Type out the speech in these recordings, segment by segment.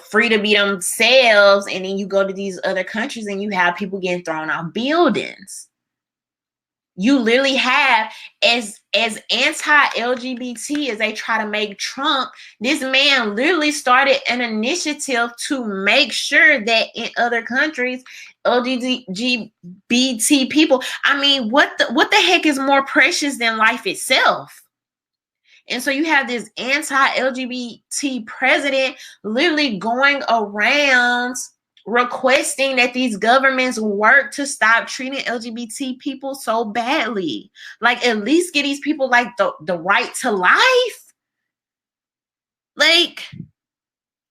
free to be themselves, and then you go to these other countries and you have people getting thrown off buildings. You literally have, as anti-LGBT as they try to make Trump, this man literally started an initiative to make sure that in other countries, LGBT people, I mean, what the heck is more precious than life itself? And so you have this anti-LGBT president literally going around requesting that these governments work to stop treating LGBT people so badly. Like, at least give these people like the right to life. Like,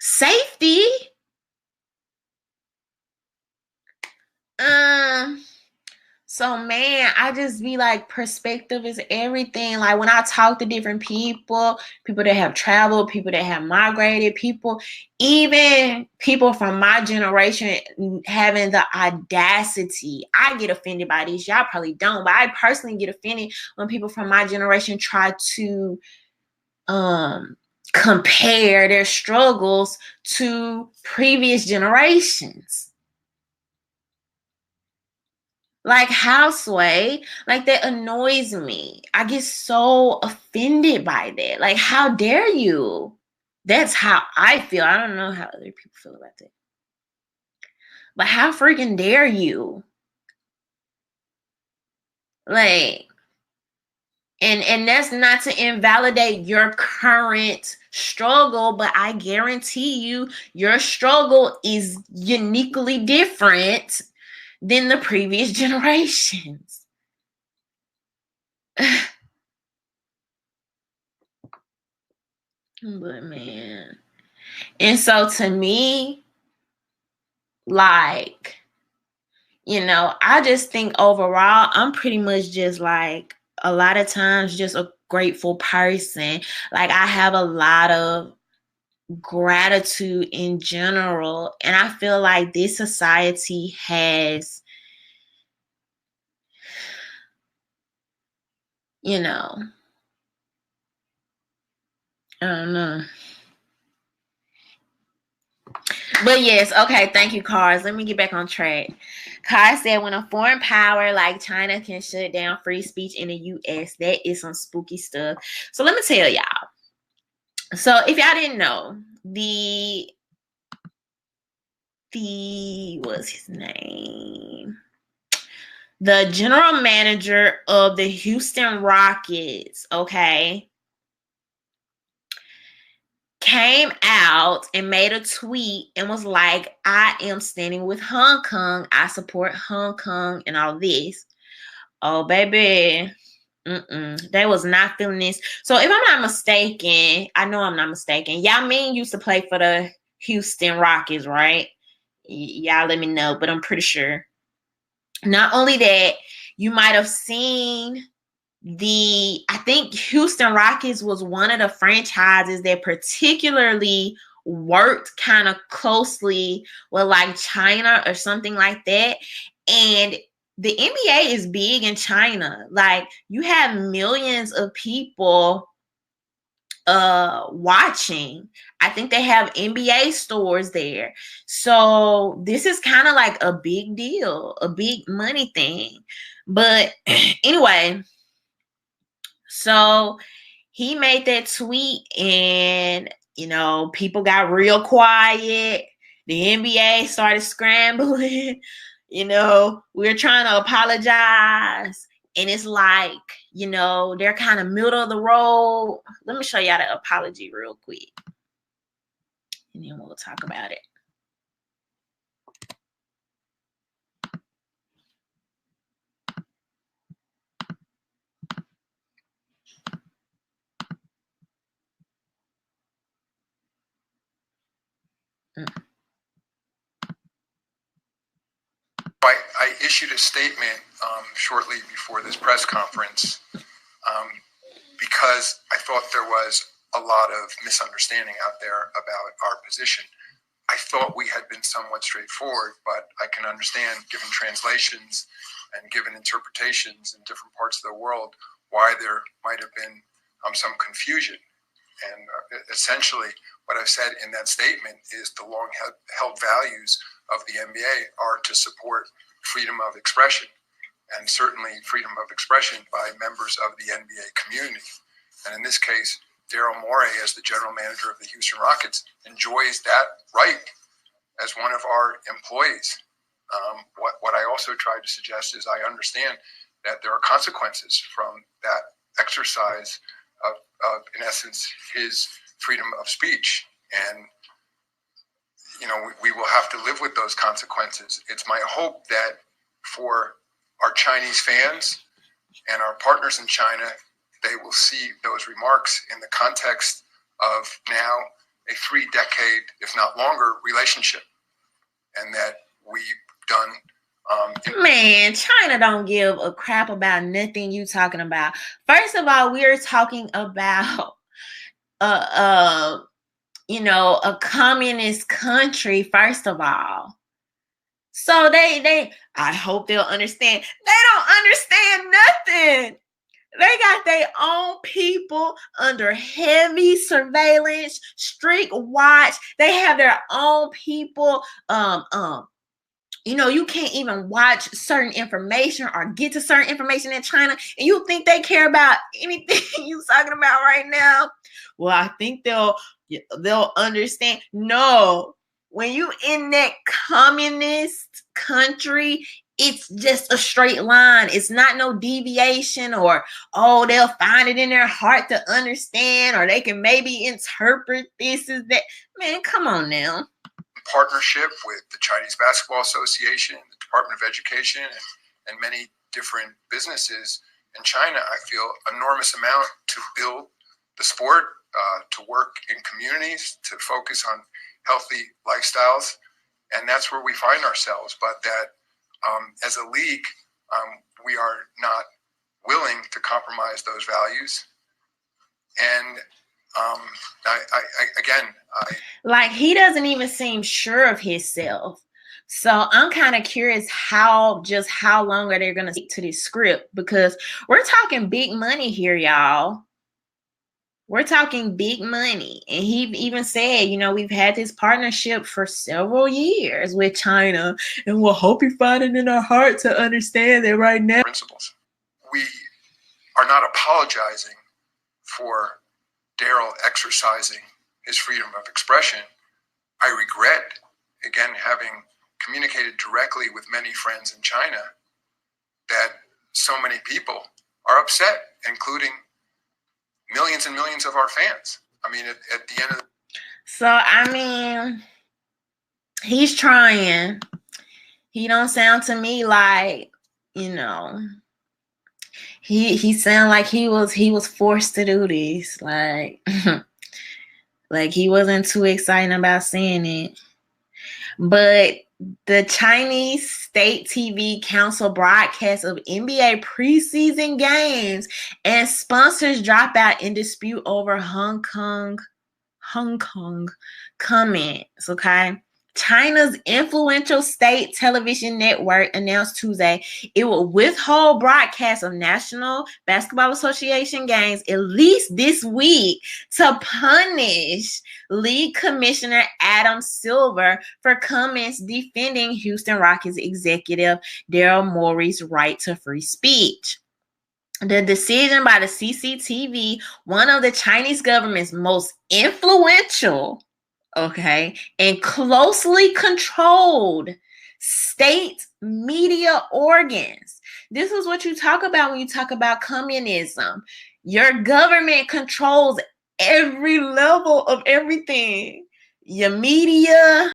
safety. So, man, I just be like, perspective is everything. Like, when I talk to different people that have traveled, people that have migrated, people, even people from my generation having the audacity. I get offended by this. Y'all probably don't, but I personally get offended when people from my generation try to compare their struggles to previous generations. Like, how, Sway? Like, that annoys me. I get so offended by that. Like, how dare you? That's how I feel. I don't know how other people feel about that. But how freaking dare you? Like, and that's not to invalidate your current struggle, but I guarantee you your struggle is uniquely different than the previous generations. But man, and so to me, like, I just think overall, I'm pretty much just like a lot of times just a grateful person. Like, I have a lot of gratitude in general, and I feel like this society has, I don't know. But yes, okay, thank you, Cars. Let me get back on track. Cars said, when a foreign power like China can shut down free speech in the U.S., that is some spooky stuff. So let me tell y'all. So if y'all didn't know, what's his name? The general manager of the Houston Rockets, okay, came out and made a tweet and was like, I am standing with Hong Kong. I support Hong Kong and all this. Oh, baby. They was not feeling this. So if I'm not mistaken, I know I'm not mistaken. Y'all Ming used to play for the Houston Rockets, right? Y'all let me know, but I'm pretty sure. Not only that, you might have seen I think Houston Rockets was one of the franchises that particularly worked kind of closely with like China or something like that. And the NBA is big in China. Like, you have millions of people watching. I think they have NBA stores there. So this is kind of like a big deal, a big money thing. But anyway, so he made that tweet and, people got real quiet. The NBA started scrambling. We're trying to apologize. And it's like, they're kind of middle of the road. Let me show y'all the apology real quick. And then we'll talk about it. I issued a statement shortly before this press conference because I thought there was a lot of misunderstanding out there about our position. I thought we had been somewhat straightforward, but I can understand, given translations and given interpretations in different parts of the world, why there might have been some confusion. And essentially, what I've said in that statement is the long held values of the NBA are to support freedom of expression, and certainly freedom of expression by members of the NBA community. And in this case, Daryl Morey, as the general manager of the Houston Rockets, enjoys that right as one of our employees. What I also tried to suggest is I understand that there are consequences from that exercise of in essence, his freedom of speech. And, you know, we will have to live with those consequences. It's my hope that for our Chinese fans and our partners in China, they will see those remarks in the context of now a 3-decade, if not longer, relationship. And that we've done. Man, China don't give a crap about nothing you talking about. First of all, we're talking about a communist country, first of all. So they I hope they'll understand. They don't understand nothing. They got their own people under heavy surveillance, strict watch. They have their own people. You can't even watch certain information or get to certain information in China, and you think they care about anything you're talking about right now? Well, I think they'll understand. No, when you in that communist country, it's just a straight line. It's not no deviation, or they'll find it in their heart to understand, or they can maybe interpret this as that. Man, come on now. Partnership with the Chinese Basketball Association, the Department of Education, and many different businesses in China, I feel enormous amount to build the sport, to work in communities, to focus on healthy lifestyles. And that's where we find ourselves. But that as a league, we are not willing to compromise those values. And like, he doesn't even seem sure of himself. So I'm kind of curious how long are they going to stick to this script, because we're talking big money here, y'all. We're talking big money. And he even said, we've had this partnership for several years with China, and we'll hope you find it in our heart to understand that right now. Principles. We are not apologizing for Daryl exercising his freedom of expression. I regret, again, having communicated directly with many friends in China, that so many people are upset, including millions and millions of our fans. I mean, at the end of he's trying. He don't sound to me like, he sounded like he was forced to do this. Like he wasn't too excited about saying it. But the Chinese State TV Council broadcast of NBA preseason games and sponsors drop out in dispute over Hong Kong comments, okay? China's influential state television network announced Tuesday it will withhold broadcasts of National Basketball Association games at least this week to punish League Commissioner Adam Silver for comments defending Houston Rockets executive Daryl Morey's right to free speech. The decision by the CCTV, one of the Chinese government's most influential and closely controlled state media organs. This is what you talk about when you talk about communism. Your government controls every level of everything. Your media,